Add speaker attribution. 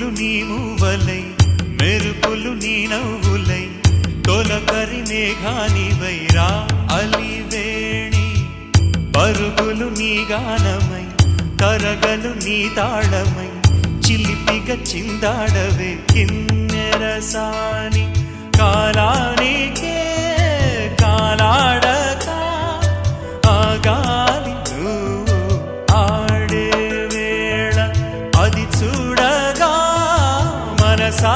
Speaker 1: పువ్వులు నీ మూవలై మెరుపులు నీ నవ్వులై తొలకరి మేఘానివై రా అలివేణి పరుగులు నీ గానమై తరగలు నీ తాళమై చిలిపిగా చిందాడవే కిన్నెరసాని కాలానికే కాలాడక ఆగాలి నువ్వు ఆడే వేళ అది చూడగా మనసా